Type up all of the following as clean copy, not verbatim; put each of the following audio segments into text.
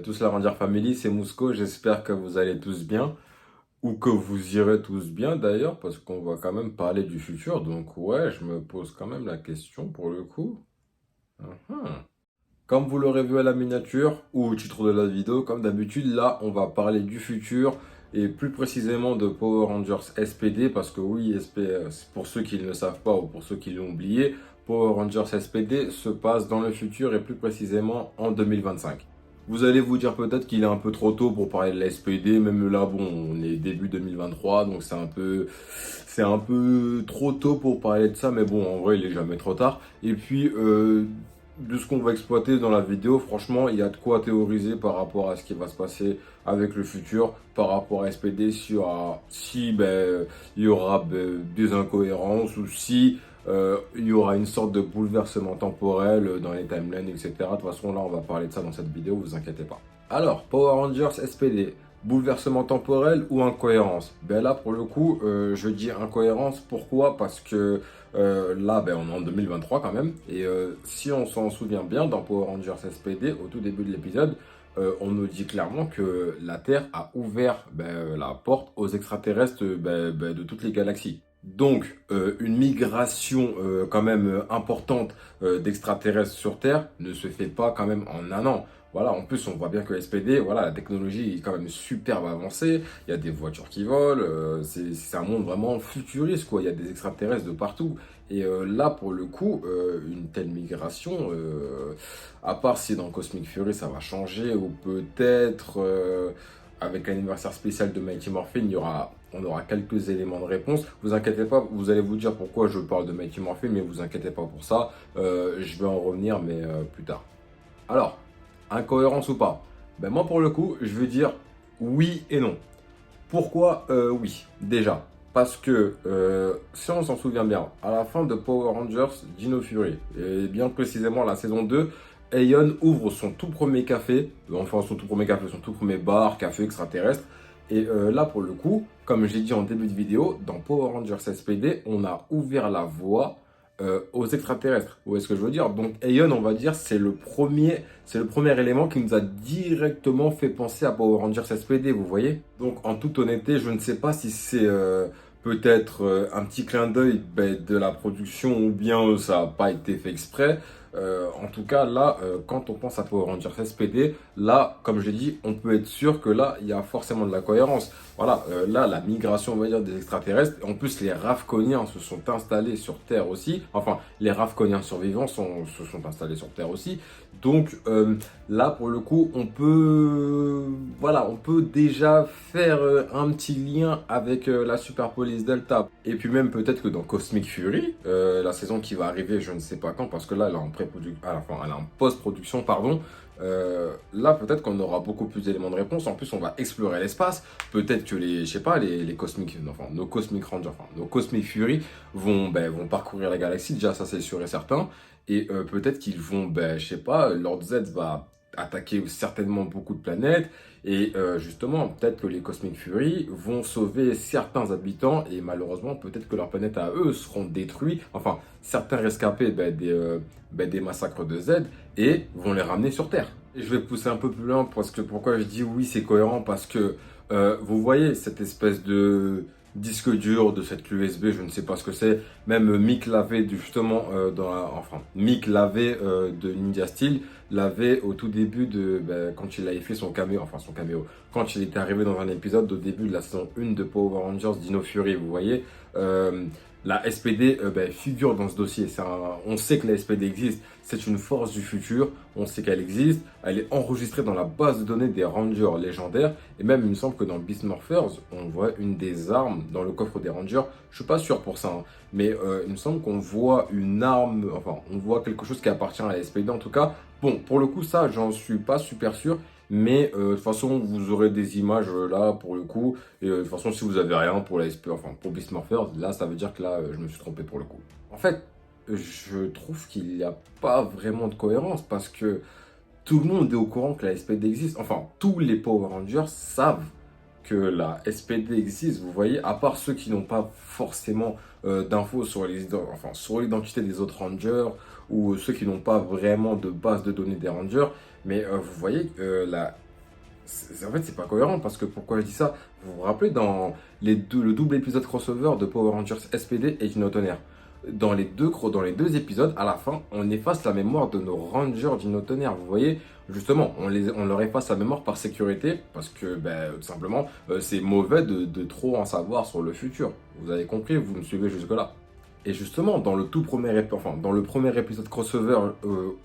tous la Ranger Family, c'est Mousco, j'espère que vous allez tous bien, ou que vous irez tous bien d'ailleurs, parce qu'on va quand même parler du futur, donc ouais, je me pose quand même la question pour le coup. Mhm. Comme vous l'aurez vu à la miniature, ou au titre de la vidéo, comme d'habitude, là, on va parler du futur, et plus précisément de Power Rangers SPD, parce que oui, pour ceux qui ne le savent pas, ou pour ceux qui l'ont oublié, Power Rangers SPD se passe dans le futur, et plus précisément en 2025. Vous allez vous dire peut-être qu'il est un peu trop tôt pour parler de la SPD, même là, bon, on est début 2023, donc c'est un peu trop tôt pour parler de ça, mais bon, en vrai, il est jamais trop tard. Et puis, de ce qu'on va exploiter dans la vidéo, franchement, il y a de quoi théoriser par rapport à ce qui va se passer avec le futur, par rapport à SPD, sur si il y aura des incohérences ou si il y aura une sorte de bouleversement temporel dans les timelines, etc. De toute façon, là, on va parler de ça dans cette vidéo, vous inquiétez pas. Alors, Power Rangers SPD, bouleversement temporel ou incohérence? Ben là, pour le coup, je dis incohérence. Pourquoi? Parce que là, on est en 2023 quand même. Et si on s'en souvient bien, dans Power Rangers SPD, au tout début de l'épisode, on nous dit clairement que la Terre a ouvert la porte aux extraterrestres de toutes les galaxies. Donc, une migration quand même importante d'extraterrestres sur Terre ne se fait pas quand même en un an. Voilà, en plus, on voit bien que SPD, voilà, la technologie est quand même superbe avancée. Il y a des voitures qui volent. C'est un monde vraiment futuriste, quoi. Il y a des extraterrestres de partout. Et là, pour le coup, une telle migration, à part si dans Cosmic Fury ça va changer, ou peut-être avec l'anniversaire spécial de Mighty Morphin, on aura quelques éléments de réponse. Vous inquiétez pas, vous allez vous dire pourquoi je parle de Mighty Morphin, mais vous inquiétez pas pour ça. Je vais en revenir, mais plus tard. Alors, incohérence ou pas? Ben moi pour le coup, je veux dire oui et non. Pourquoi oui? Déjà, parce que si on s'en souvient bien, à la fin de Power Rangers Dino Fury, et bien précisément la saison 2, Aeon ouvre son tout premier café, enfin son tout premier café, son tout premier bar, café extraterrestre. Et là pour le coup, comme j'ai dit en début de vidéo, dans Power Rangers SPD, on a ouvert la voie aux extraterrestres. Vous voyez ce que je veux dire? Donc Aeon, on va dire, c'est le premier élément qui nous a directement fait penser à Power Rangers SPD, vous voyez? Donc en toute honnêteté, je ne sais pas si c'est peut-être un petit clin d'œil de la production ou bien ça n'a pas été fait exprès. En tout cas, là, quand on pense à Power Rangers SPD, là, comme je l'ai dit, on peut être sûr que là, il y a forcément de la cohérence. Voilà, là, la migration, on va dire, des extraterrestres. En plus, les Ravkoniens se sont installés sur Terre aussi. Enfin, les Ravkoniens survivants se sont installés sur Terre aussi. Donc, là, pour le coup, on peut déjà faire un petit lien avec la Super Police Delta. Et puis même peut-être que dans Cosmic Fury, la saison qui va arriver, je ne sais pas quand, parce que là, elle est en elle est en post-production, pardon. Là, peut-être qu'on aura beaucoup plus d'éléments de réponse. En plus, on va explorer l'espace. Peut-être que je sais pas, les Cosmic, enfin, nos Cosmic Rangers, enfin, nos Cosmic Fury vont parcourir la galaxie. Déjà, ça, c'est sûr et certain. Et peut-être qu'ils vont, je sais pas, Lord Z va attaquer certainement beaucoup de planètes. Et justement, peut-être que les Cosmic Fury vont sauver certains habitants. Et malheureusement, peut-être que leurs planètes à eux seront détruites. Enfin, certains rescapés des massacres de Z et vont les ramener sur Terre. Et je vais pousser un peu plus loin parce que pourquoi je dis oui, c'est cohérent parce que vous voyez cette espèce de disque dur de cette clé USB, je ne sais pas ce que c'est. Même Mick l'avait justement Mick l'avait de Ninja Steel l'avait au tout début quand il avait fait son caméo, quand il était arrivé dans un épisode au début de la saison 1 de Power Rangers Dino Fury, vous voyez. La SPD figure dans ce dossier. On sait que la SPD existe, c'est une force du futur, on sait qu'elle existe, elle est enregistrée dans la base de données des Rangers légendaires, et même il me semble que dans Beast Morphers, on voit une des armes dans le coffre des Rangers, je suis pas sûr pour ça, hein, mais il me semble qu'on voit une arme, enfin on voit quelque chose qui appartient à la SPD en tout cas. Bon, pour le coup ça, j'en suis pas super sûr, mais de toute façon, vous aurez des images là pour le coup. Et de toute façon, si vous avez rien pour la pour Beast Morphers, là, ça veut dire que là, je me suis trompé pour le coup. En fait, je trouve qu'il n'y a pas vraiment de cohérence parce que tout le monde est au courant que la SPD existe. Enfin, tous les Power Rangers savent que la SPD existe, vous voyez, à part ceux qui n'ont pas forcément d'infos sur l'identité des autres Rangers ou ceux qui n'ont pas vraiment de base de données des Rangers. Mais vous voyez, En fait, c'est pas cohérent parce que pourquoi je dis ça? Vous vous rappelez dans le double épisode crossover de Power Rangers SPD et Dino Tonnerre? Dans les deux épisodes, à la fin, on efface la mémoire de nos Rangers Dino Tonnerre. Vous voyez, justement, on leur efface la mémoire par sécurité parce que, ben, tout simplement, c'est mauvais de trop en savoir sur le futur. Vous avez compris, vous me suivez jusque-là. Et justement, dans le premier épisode crossover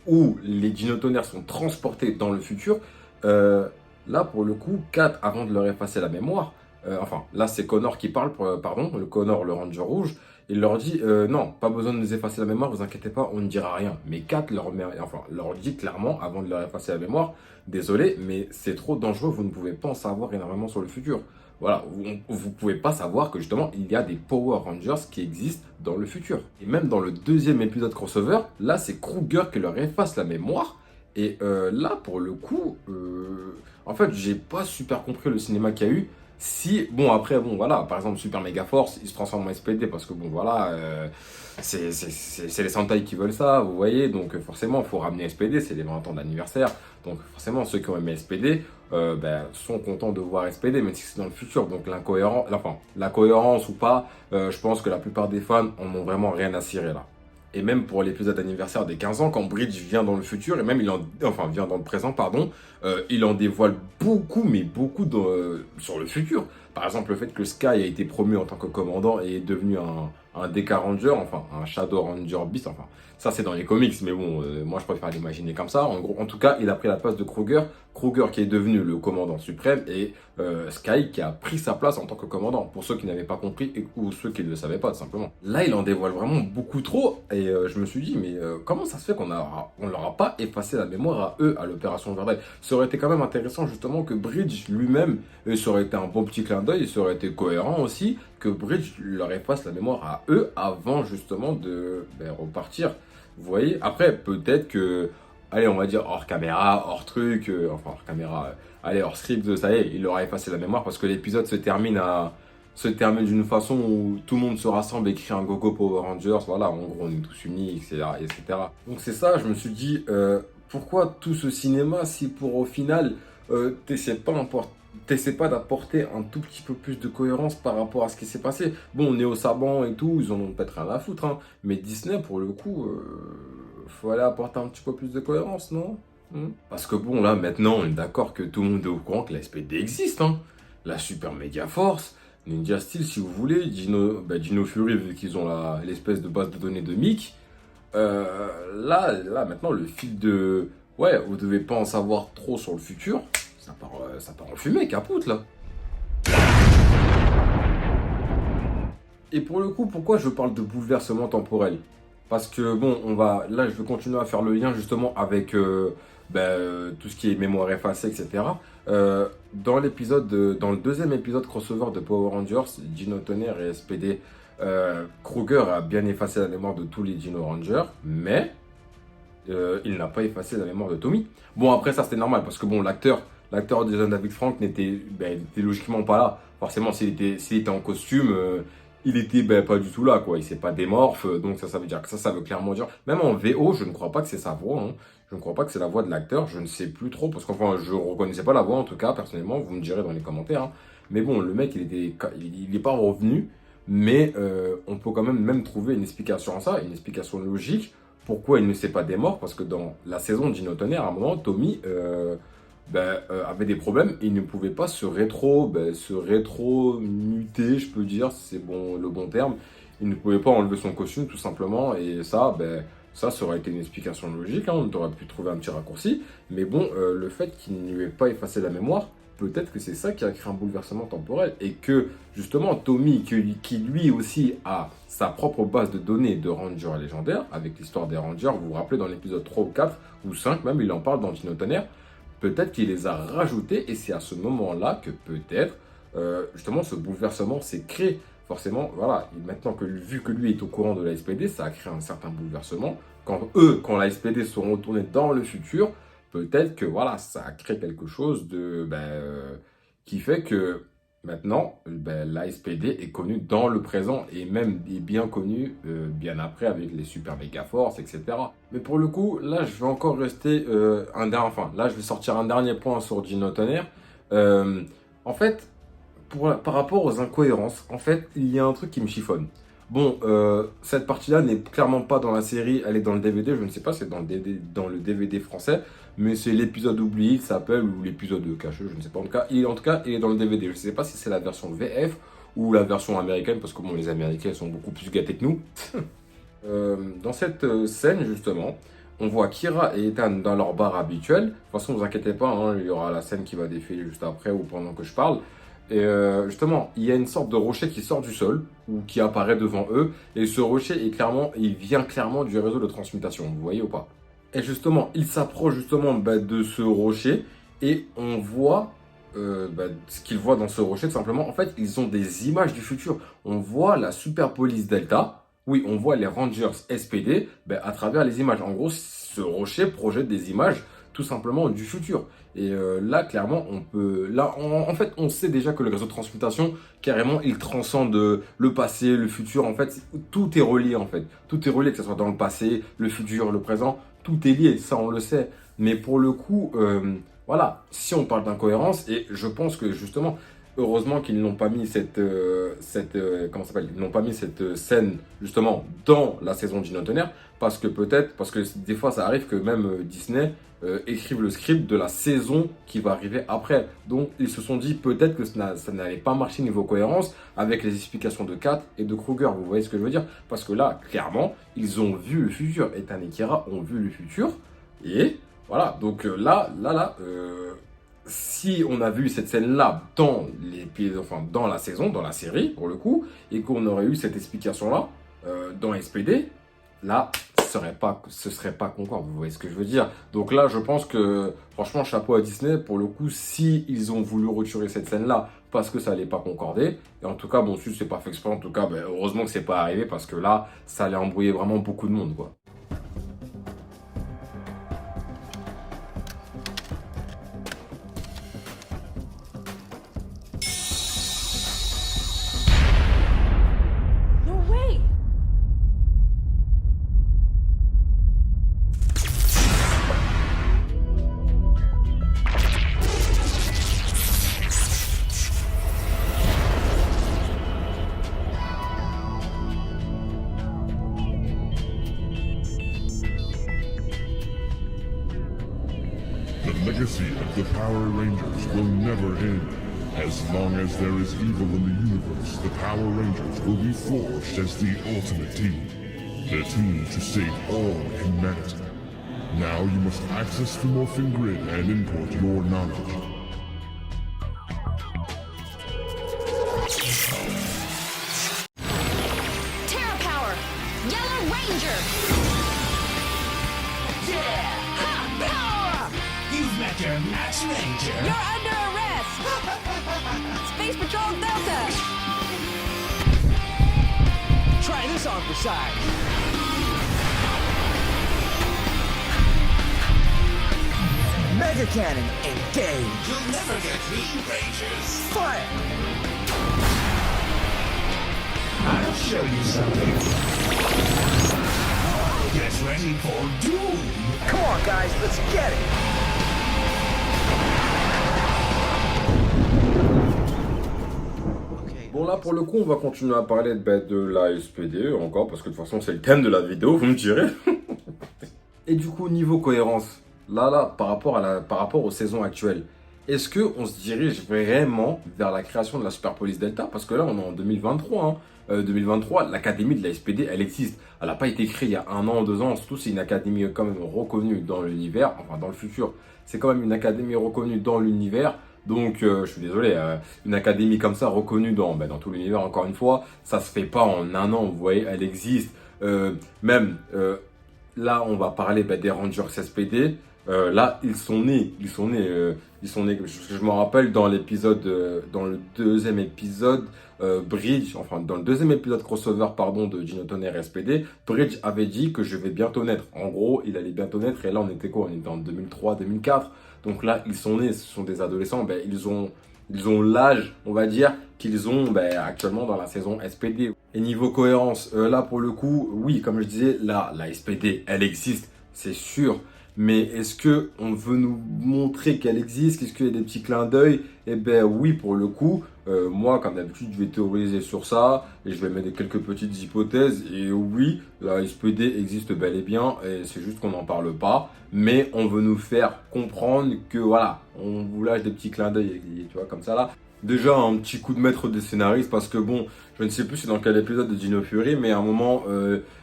où les dinotonnerres sont transportés dans le futur, euh, là pour le coup, Kat, avant de leur effacer la mémoire, là c'est Connor qui parle, pardon, le Connor, le Ranger rouge, il leur dit non, pas besoin de nous effacer la mémoire, vous inquiétez pas, on ne dira rien. Mais Kat leur dit clairement, avant de leur effacer la mémoire, désolé, mais c'est trop dangereux, vous ne pouvez pas en savoir énormément sur le futur. Voilà, vous pouvez pas savoir que justement il y a des Power Rangers qui existent dans le futur. Et même dans le deuxième épisode crossover, là c'est Kruger qui leur efface la mémoire. Et là pour le coup, en fait j'ai pas super compris le cinéma qu'il y a eu. Si, bon après, bon voilà, par exemple Super Mega Force, il se transforme en SPD parce que bon voilà, c'est les Sentai qui veulent ça, vous voyez, donc forcément il faut ramener SPD, c'est les 20 ans d'anniversaire, donc forcément ceux qui ont aimé SPD, sont contents de voir SPD, même si c'est dans le futur. Donc la cohérence ou pas, je pense que la plupart des fans en ont vraiment rien à cirer là. Et même pour l'épisode anniversaire des 15 ans, quand Bridge vient dans le futur, et même vient dans le présent, pardon, il en dévoile beaucoup, mais beaucoup sur le futur. Par exemple, le fait que Sky a été promu en tant que commandant et est devenu un DK Ranger, enfin un Shadow Ranger Beast, enfin ça c'est dans les comics, mais bon, moi je préfère l'imaginer comme ça. En gros, en tout cas, il a pris la place de Kruger, Kruger qui est devenu le commandant suprême et Sky qui a pris sa place en tant que commandant, pour ceux qui n'avaient pas compris ou ceux qui ne le savaient pas tout simplement. Là, il en dévoile vraiment beaucoup trop et je me suis dit, mais comment ça se fait on leur a pas effacé la mémoire à eux à l'opération Overdrive? Ça aurait été quand même intéressant justement que Bridge lui-même, et ça aurait été un bon petit clin d'œil, et ça aurait été cohérent aussi, que Bridge leur efface la mémoire à eux avant justement de repartir. Vous voyez? Après, peut-être que, allez, on va dire hors caméra, hors truc, hors caméra, allez, hors script, ça y est, il leur a effacé la mémoire parce que l'épisode se termine d'une façon où tout le monde se rassemble et crie un Gogo Power Rangers, voilà, en gros, on est tous unis, etc., etc. Donc c'est ça, je me suis dit, pourquoi tout ce cinéma si pour au final, t'essaies pas d'apporter un tout petit peu plus de cohérence par rapport à ce qui s'est passé. Bon, Néo Saban et tout, ils en ont peut-être rien à foutre, hein. Mais Disney, pour le coup, faut aller apporter un petit peu plus de cohérence, non? Parce que bon, là, maintenant, on est d'accord que tout le monde est au courant que la SPD existe, hein. La Super Mega Force, Ninja Steel, si vous voulez, Dino Fury, vu qu'ils ont l'espèce de base de données de Mick. Là, maintenant, le fil de... Ouais, vous devez pas en savoir trop sur le futur. Ça part en fumée, capote, là. Et pour le coup, pourquoi je parle de bouleversement temporel? Parce que bon, là, je vais continuer à faire le lien justement avec tout ce qui est mémoire effacée, etc. Dans le deuxième épisode crossover de Power Rangers, Dino Tonnerre et SPD, Kruger a bien effacé la mémoire de tous les Dino Rangers, mais il n'a pas effacé la mémoire de Tommy. Bon, après ça, c'était normal parce que bon, l'acteur de Jason David Frank était logiquement pas là. Forcément, s'il était en costume, il était pas du tout là, quoi. Il s'est pas démorphe, donc ça veut dire que ça veut clairement dire. Même en VO, je ne crois pas que c'est sa voix, hein. Je ne crois pas que c'est la voix de l'acteur. Je ne sais plus trop parce qu'enfin, je reconnaissais pas la voix en tout cas, personnellement. Vous me direz dans les commentaires, hein. Mais bon, le mec, il est pas revenu. Mais on peut quand même trouver une explication à ça, une explication logique. Pourquoi il ne s'est pas démort? Parce que dans la saison de Dino Tonnerre, à un moment, Tommy avait des problèmes et il ne pouvait pas se rétro-muter, je peux dire, si c'est le bon terme. Il ne pouvait pas enlever son costume, tout simplement. Et ça, ça aurait été une explication logique, hein. On aurait pu trouver un petit raccourci. Mais bon, le fait qu'il ne lui ait pas effacé la mémoire, peut-être que c'est ça qui a créé un bouleversement temporel. Et que, justement, Tommy, qui lui aussi a sa propre base de données de Rangers légendaires, avec l'histoire des Rangers, vous vous rappelez dans l'épisode 3 ou 4, ou 5 même, il en parle dans Dino Tonnerre, peut-être qu'il les a rajoutés, et c'est à ce moment-là que peut-être, justement, ce bouleversement s'est créé. Forcément, voilà, et maintenant vu que lui est au courant de la SPD, ça a créé un certain bouleversement. Quand la SPD seront retournés dans le futur, peut-être que voilà, ça a créé quelque chose qui fait que maintenant, la SPD est connue dans le présent et même est bien connue bien après avec les Super Mega Force, etc. Mais pour le coup, là, je vais encore rester là, je vais sortir un dernier point sur Dino Tonnerre. Euh, En fait, par rapport aux incohérences, en fait, il y a un truc qui me chiffonne. Bon, cette partie-là n'est clairement pas dans la série, elle est dans le DVD. Je ne sais pas si c'est dans le DVD français, mais c'est l'épisode oublié, il s'appelle, ou l'épisode caché, je ne sais pas. En tout cas, il est dans le DVD. Je ne sais pas si c'est la version VF ou la version américaine, parce que bon, les Américains sont beaucoup plus gâtés que nous. Dans cette scène, justement, on voit Kira et Ethan dans leur bar habituel. De toute façon, ne vous inquiétez pas, hein, il y aura la scène qui va défiler juste après ou pendant que je parle. Et justement, il y a une sorte de rocher qui sort du sol ou qui apparaît devant eux. Et ce rocher il vient clairement du réseau de transmutation. Vous voyez ou pas? Et justement, ils s'approchent justement de ce rocher et on voit ce qu'ils voient dans ce rocher. Tout simplement, en fait, ils ont des images du futur. On voit la Super Police Delta. Oui, on voit les Rangers SPD à travers les images. En gros, ce rocher projette des images tout simplement du futur. Et là, clairement, on peut... Là, en fait, on sait déjà que le réseau de transmutation, carrément, il transcende le passé, le futur. En fait, tout est relié, en fait. Tout est relié, que ce soit dans le passé, le futur, le présent. Tout est lié, ça, on le sait. Mais pour le coup, voilà, si on parle d'incohérence, et je pense que, justement, heureusement qu'ils n'ont pas mis comment ça s'appelle, ils n'ont pas mis cette scène justement dans la saison d'Gino Tonnerre parce que des fois ça arrive que même Disney écrive le script de la saison qui va arriver après. Donc ils se sont dit peut-être que ça n'allait pas marcher niveau cohérence avec les explications de Kat et de Kruger. Vous voyez ce que je veux dire? Parce que là, clairement, ils ont vu le futur. Ethan et Kira ont vu le futur et voilà. Donc si on a vu cette scène-là dans la saison, dans la série, pour le coup, et qu'on aurait eu cette explication-là dans SPD, là, ce serait pas concorde, vous voyez ce que je veux dire. Donc là, je pense que, franchement, chapeau à Disney, pour le coup, si ils ont voulu retirer cette scène-là, parce que ça allait pas concorder, et en tout cas, bon, si c'est pas fait exprès, en tout cas, heureusement que c'est pas arrivé, parce que là, ça allait embrouiller vraiment beaucoup de monde, quoi. No way! The legacy of the Power Rangers will never end. As long as there is evil in the universe, the Power Rangers will be forged as the ultimate team. The team to save all humanity. Now you must access the Morphin Grid and import your knowledge. Terra Power! Yellow Ranger! Yeah! Ha! Power! You've met your match ranger! You're under arrest! Space Patrol Delta! Try this on for size! Mega Cannon, engage! You'll never get me, Rangers. Fire! I'll show you something. Get ready for doom! Come on, guys, let's get it! Bon là pour le coup on va continuer à parler de la SPD encore parce que de toute façon c'est le thème de la vidéo, vous me direz. Et du coup niveau cohérence, là par rapport aux saisons actuelles, est-ce que on se dirige vraiment vers la création de la Super Police Delta? Parce que là on est en 2023, hein. 2023, l'académie de la SPD elle existe. Elle n'a pas été créée il y a 1 an, 2 ans, surtout c'est une académie quand même reconnue dans l'univers, enfin dans le futur. C'est quand même une académie reconnue dans l'univers. Donc, je suis désolé, une académie comme ça, reconnue dans tout l'univers, encore une fois, ça se fait pas en 1 an, vous voyez, elle existe. Là, on va parler des Rangers SPD. Là, ils sont nés. Je me rappelle dans l'épisode, dans le deuxième épisode, Bridge, enfin, dans le deuxième épisode crossover, pardon, de Gino Tonnerre SPD, Bridge avait dit que je vais bientôt naître. En gros, il allait bientôt naître, et là, on était quoi? On était en 2003, 2004. Donc là, ils sont nés, ce sont des adolescents, ils ont l'âge, on va dire, qu'ils ont actuellement dans la saison SPD. Et niveau cohérence, là pour le coup, oui, comme je disais, là, la SPD, elle existe, c'est sûr. Mais est-ce que on veut nous montrer qu'elle existe? Est-ce qu'il y a des petits clins d'œil? Eh ben oui, pour le coup. Moi, comme d'habitude, je vais théoriser sur ça et je vais mettre quelques petites hypothèses. Et oui, la SPD existe bel et bien et c'est juste qu'on n'en parle pas. Mais on veut nous faire comprendre que voilà, on vous lâche des petits clins d'œil, tu vois, comme ça là. Déjà, un petit coup de maître des scénaristes parce que bon, je ne sais plus c'est dans quel épisode de Dino Fury, mais à un moment,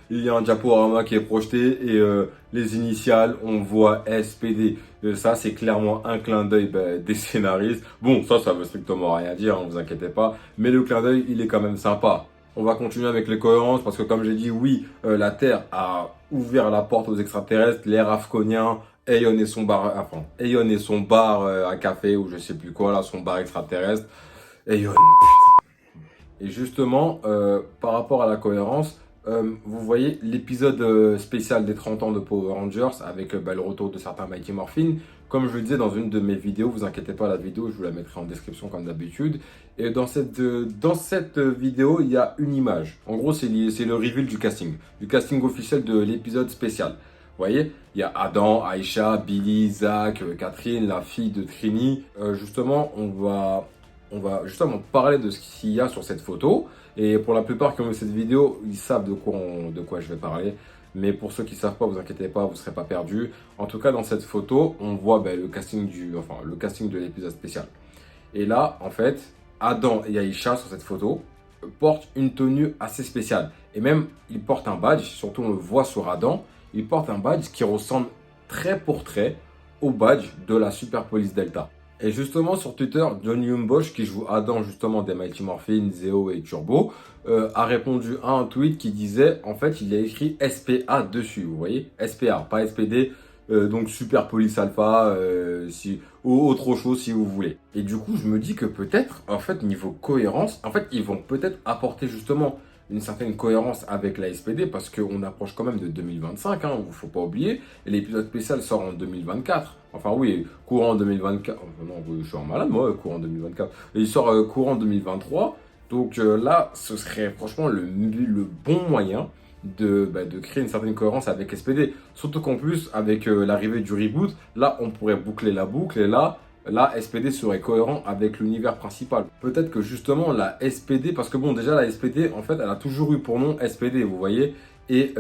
il y a un diaporama qui est projeté et les initiales, on voit SPD. Ça, c'est clairement un clin d'œil des scénaristes. Bon, ça veut strictement rien dire, hein, vous inquiétez pas. Mais le clin d'œil, il est quand même sympa. On va continuer avec les cohérences parce que comme j'ai dit, oui, la Terre a ouvert la porte aux extraterrestres, l'ère afghanienne. Aeon et son bar à café ou je sais plus quoi là, son bar extraterrestre. Aeon. Et justement, par rapport à la cohérence, vous voyez l'épisode spécial des 30 ans de Power Rangers avec le retour de certains Mighty Morphin. Comme je le disais dans une de mes vidéos, vous inquiétez pas, la vidéo, je vous la mettrai en description comme d'habitude. Et dans cette vidéo, il y a une image. En gros, c'est le reveal du casting officiel de l'épisode spécial. Vous voyez, il y a Adam, Aïcha, Billy, Zach, Catherine, la fille de Trini. Justement, on va justement parler de ce qu'il y a sur cette photo. Et pour la plupart qui ont vu cette vidéo, ils savent de quoi je vais parler. Mais pour ceux qui ne savent pas, vous inquiétez pas, vous ne serez pas perdus. En tout cas, dans cette photo, on voit le casting de l'épisode spécial. Et là, en fait, Adam et Aïcha, sur cette photo, portent une tenue assez spéciale. Et même, ils portent un badge, surtout on le voit sur Adam, il porte un badge qui ressemble trait pour trait au badge de la Super Police Delta. Et justement sur Twitter, Johnny Humbosh, qui joue Adam justement des Mighty Morphin, Zeo et Turbo, a répondu à un tweet qui disait, en fait il a écrit SPA dessus, vous voyez, SPA, pas SPD, donc Super Police Alpha, ou autre chose si vous voulez. Et du coup je me dis que peut-être, en fait niveau cohérence, en fait ils vont peut-être apporter justement une certaine cohérence avec la SPD parce qu'on approche quand même de 2025, hein, il ne faut pas oublier. Et l'épisode spécial sort en 2024. Enfin oui, courant 2024. Non, je suis en malade moi, courant 2024. Et il sort courant 2023. Donc là, ce serait franchement le bon moyen de créer une certaine cohérence avec SPD. Surtout qu'en plus, avec l'arrivée du reboot, là, on pourrait boucler la boucle et là, SPD serait cohérent avec l'univers principal. Peut-être que justement la SPD, parce que bon déjà la SPD en fait elle a toujours eu pour nom SPD, vous voyez. Et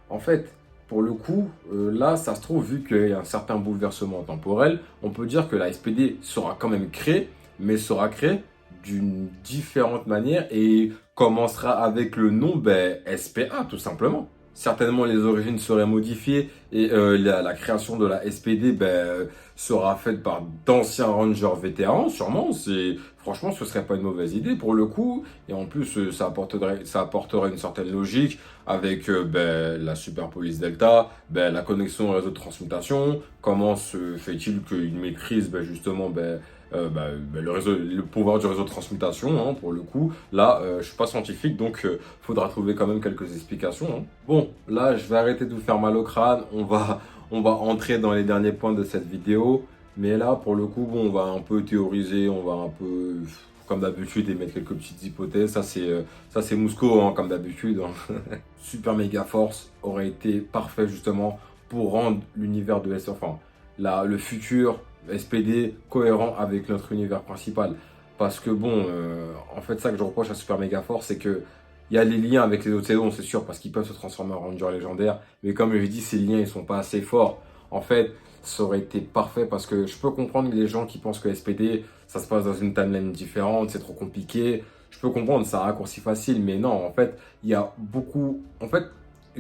en fait pour le coup là ça se trouve vu qu'il y a un certain bouleversement temporel, on peut dire que la SPD sera quand même créée, mais sera créée d'une différente manière et commencera avec le nom SPA tout simplement. Certainement les origines seraient modifiées et la création de la SPD sera faite par d'anciens rangers vétérans sûrement. Franchement ce serait pas une mauvaise idée pour le coup et en plus ça apporterait une certaine logique avec la Super Police Delta, la connexion au réseau de transmutation. Comment se fait-il qu'ils maîtrisent justement le pouvoir du réseau de transmutation, hein, pour le coup. Là, je suis pas scientifique, donc faudra trouver quand même quelques explications. Hein. Bon, là, je vais arrêter de vous faire mal au crâne. On va entrer dans les derniers points de cette vidéo. Mais là, pour le coup, bon, on va un peu théoriser, on va un peu, comme d'habitude, émettre quelques petites hypothèses. Ça, c'est Mousco, hein, comme d'habitude. Hein. Super Mega Force aurait été parfait, justement, pour rendre l'univers de le futur SPD cohérent avec notre univers principal. Parce que bon, en fait ça que je reproche à Super Mega Force, c'est que il y a les liens avec les autres saisons, c'est sûr, parce qu'ils peuvent se transformer en Ranger légendaire. Mais comme je dis, ces liens ils sont pas assez forts. En fait, ça aurait été parfait parce que je peux comprendre les gens qui pensent que SPD, ça se passe dans une timeline différente, c'est trop compliqué. Je peux comprendre, c'est un raccourci facile, mais non, en fait, il y a beaucoup. En fait,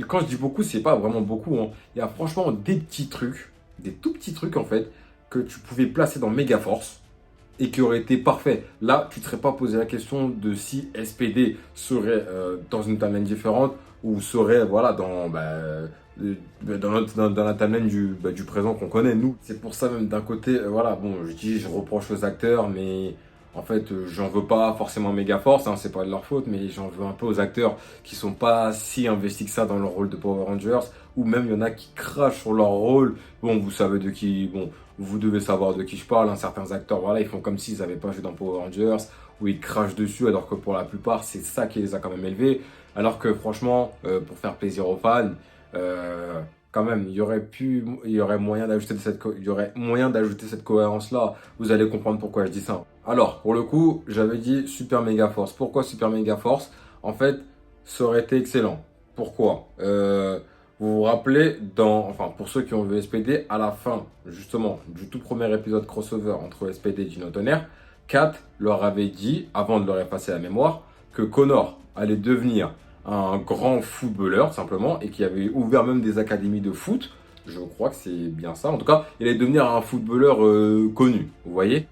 quand je dis beaucoup, c'est pas vraiment beaucoup. Hein. Il y a franchement des petits trucs, des tout petits trucs en fait, que tu pouvais placer dans Megaforce et qui aurait été parfait. Là, tu ne te serais pas posé la question de si SPD serait dans une timeline différente ou serait voilà, dans la timeline du présent qu'on connaît, nous. C'est pour ça même d'un côté, voilà, bon, je reproche aux acteurs, mais en fait, j'en veux pas forcément à Megaforce, hein, c'est pas de leur faute, mais j'en veux un peu aux acteurs qui sont pas si investis que ça dans leur rôle de Power Rangers, ou même il y en a qui crachent sur leur rôle. Bon, vous savez de qui, bon, vous devez savoir de qui je parle, hein, certains acteurs, voilà, ils font comme s'ils n'avaient pas joué dans Power Rangers, où ils crachent dessus, alors que pour la plupart, c'est ça qui les a quand même élevés. Alors que franchement, pour faire plaisir aux fans, quand même, il y aurait moyen d'ajouter cette cohérence-là. Vous allez comprendre pourquoi je dis ça. Alors, pour le coup, j'avais dit Super Mega Force. Pourquoi Super Mega Force? En fait, ça aurait été excellent. Pourquoi? Vous vous rappelez, pour ceux qui ont vu SPD, à la fin, justement, du tout premier épisode crossover entre SPD et Dino Tonnerre, Kat leur avait dit, avant de leur effacer la mémoire, que Connor allait devenir un grand footballeur, simplement, et qui avait ouvert même des académies de foot. Je crois que c'est bien ça. En tout cas, il allait devenir un footballeur connu, vous voyez.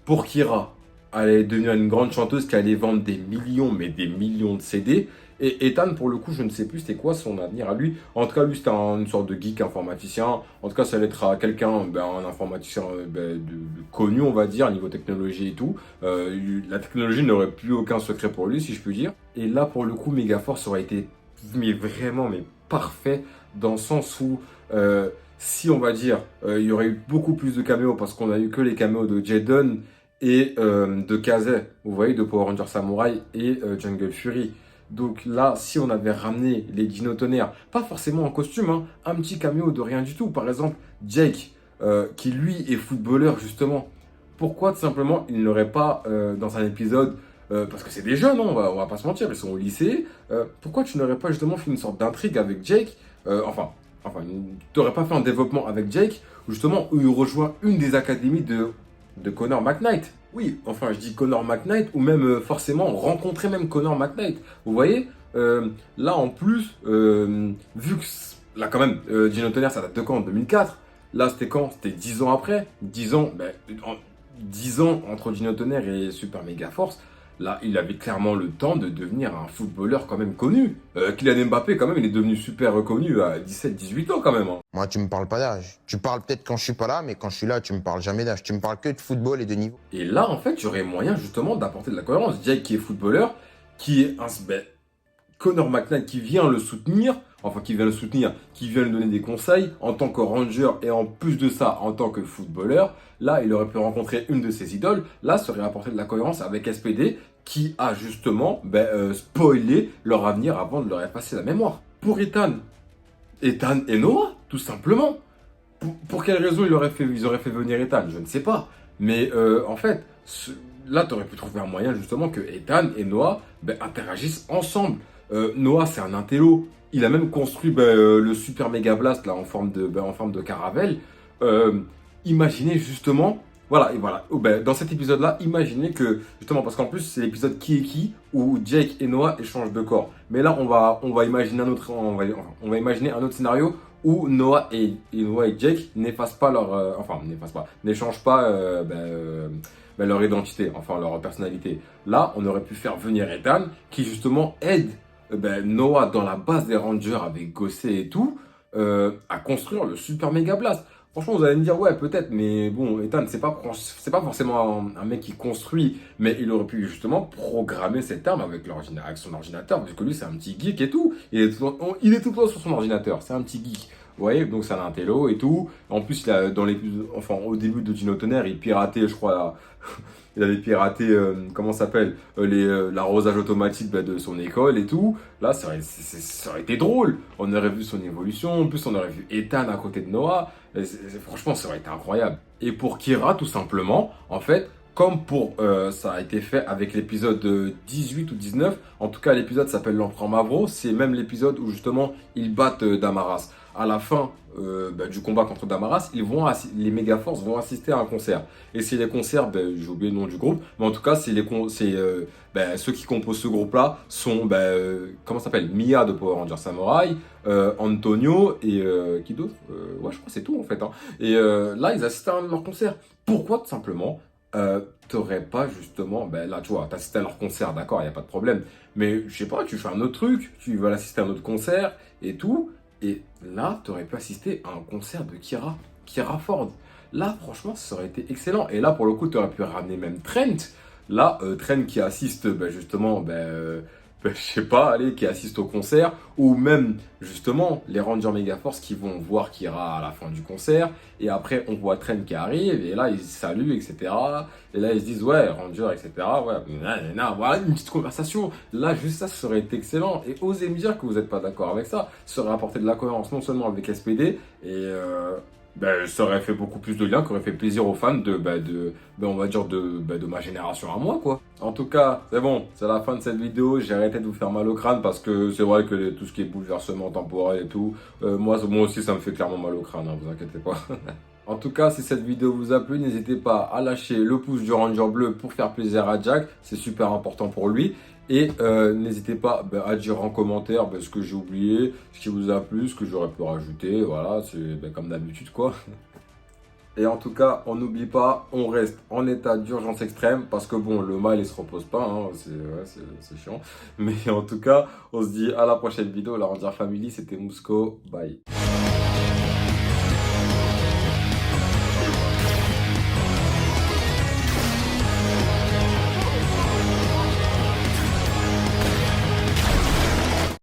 Pour Kira, elle allait devenir une grande chanteuse qui allait vendre des millions, mais des millions de CD. Et Ethan, pour le coup, je ne sais plus c'était quoi son avenir à lui. En tout cas, lui, c'était une sorte de geek informaticien. En tout cas, ça allait être quelqu'un, un informaticien de connu, on va dire, niveau technologie et tout. La technologie n'aurait plus aucun secret pour lui, si je puis dire. Et là, pour le coup, Megaforce aurait été vraiment parfait dans le sens où, si on va dire, il y aurait eu beaucoup plus de caméos parce qu'on a eu que les caméos de Jaden et de Kazé, vous voyez, de Power Rangers Samurai et Jungle Fury. Donc là, si on avait ramené les Dino Tonnerre, pas forcément en costume, hein, un petit caméo de rien du tout. Par exemple, Jake, qui lui est footballeur justement. Pourquoi tout simplement il n'aurait pas dans un épisode, parce que c'est des jeunes, hein, on va pas se mentir, ils sont au lycée. Pourquoi tu n'aurais pas justement fait une sorte d'intrigue avec Jake, tu n'aurais pas fait un développement avec Jake, justement où il rejoint une des académies de Connor McKnight. Oui, enfin je dis Connor McKnight ou même forcément rencontrer même Connor McKnight. Vous voyez, là en plus, vu que là quand même, Dino Tonnerre ça date de quand? En 2004. Là c'était quand? C'était 10 ans après. 10 ans, 10 ans entre Dino Tonnerre et Super Mega Force. Là, il avait clairement le temps de devenir un footballeur quand même connu. Kylian Mbappé, quand même, il est devenu super reconnu à 17-18 ans quand même. Hein. Moi, tu me parles pas d'âge. Tu parles peut-être quand je suis pas là, mais quand je suis là, tu me parles jamais d'âge. Tu me parles que de football et de niveau. Et là, en fait, j'aurais moyen justement d'apporter de la cohérence. Jake qui est footballeur, qui est Connor McKnight qui vient le soutenir, qui vient lui donner des conseils en tant que ranger et en plus de ça, en tant que footballeur. Là, il aurait pu rencontrer une de ses idoles. Là, ça aurait apporté de la cohérence avec SPD qui a justement spoilé leur avenir avant de leur effacer la mémoire. Pour Ethan et Noah, tout simplement. Pour quelle raison ils auraient fait venir Ethan? Je ne sais pas. Mais en fait, là, tu aurais pu trouver un moyen justement que Ethan et Noah interagissent ensemble. Noah, c'est un intello. Il a même construit le Super Mega Blast là, en forme de caravelle. Imaginez justement, dans cet épisode-là, imaginez que, justement, parce qu'en plus, c'est l'épisode Qui est qui, où Jake et Noah échangent de corps. Mais là, on va imaginer un autre scénario où Noah et Jake n'effacent pas n'échangent pas leur identité, leur personnalité. Là, on aurait pu faire venir Ethan, qui justement aide Noah dans la base des Rangers avec Gossé et tout, à construire le Super Mega Blast. Franchement, vous allez me dire, ouais, peut-être, mais bon, Ethan, c'est pas forcément un mec qui construit, mais il aurait pu justement programmer cette arme avec son ordinateur, vu que lui, c'est un petit geek et tout. Il est tout le temps sur son ordinateur, c'est un petit geek. Vous voyez, donc c'est un intello et tout. En plus, au début de Dino Tonnerre, il piratait, je crois, il avait piraté, l'arrosage automatique de son école et tout. Là, ça aurait été drôle. On aurait vu son évolution. En plus, on aurait vu Ethan à côté de Noah. Franchement, ça aurait été incroyable. Et pour Kira, tout simplement, en fait, comme ça a été fait avec l'épisode 18 ou 19, en tout cas, l'épisode s'appelle l'Empereur Mavro. C'est même l'épisode où justement, ils battent Damaras. À la fin du combat contre Damaras, les Megaforce vont assister à un concert. Et c'est les concerts, j'ai oublié le nom du groupe, mais en tout cas, ceux qui composent ce groupe-là sont, Mia de Power Rangers Samurai, Antonio et qui d'autre? Je crois que c'est tout en fait. Hein. Et là, ils assistent à un de leurs concerts. Pourquoi tout simplement t'aurais pas justement, là tu vois, t'assistes à leur concert, d'accord, il n'y a pas de problème. Mais je sais pas, tu fais un autre truc, tu vas assister à un autre concert et tout. Et là, tu aurais pu assister à un concert de Kira Ford. Là, franchement, ça aurait été excellent. Et là, pour le coup, tu aurais pu ramener même Trent. Là, Trent qui assiste justement je sais pas, allez, qui assistent au concert, ou même, justement, les Rangers Megaforce qui vont voir Kira à la fin du concert, et après, on voit Trent qui arrive, et là, ils se saluent, etc. Et là, ils se disent, ouais, Ranger, etc. Ouais, voilà, une petite conversation. Là, juste ça, ça serait été excellent. Et osez me dire que vous n'êtes pas d'accord avec ça. Ça aurait apporté de la cohérence, non seulement avec SPD, et ça aurait fait beaucoup plus de liens, qui aurait fait plaisir aux fans on va dire, de ma génération à moi, quoi. En tout cas, c'est bon, c'est la fin de cette vidéo. J'ai arrêté de vous faire mal au crâne parce que c'est vrai que tout ce qui est bouleversement temporel et tout, moi aussi, ça me fait clairement mal au crâne, hein, vous inquiétez pas. En tout cas, si cette vidéo vous a plu, n'hésitez pas à lâcher le pouce du Ranger bleu pour faire plaisir à Jack. C'est super important pour lui. Et n'hésitez pas à dire en commentaire ce que j'ai oublié, ce qui vous a plu, ce que j'aurais pu rajouter. Voilà, c'est comme d'habitude, quoi. Et en tout cas, on n'oublie pas, on reste en état d'urgence extrême parce que bon, le mal il se repose pas, hein, c'est chiant. Mais en tout cas, on se dit à la prochaine vidéo, la Ranger Family, c'était Mousco, bye.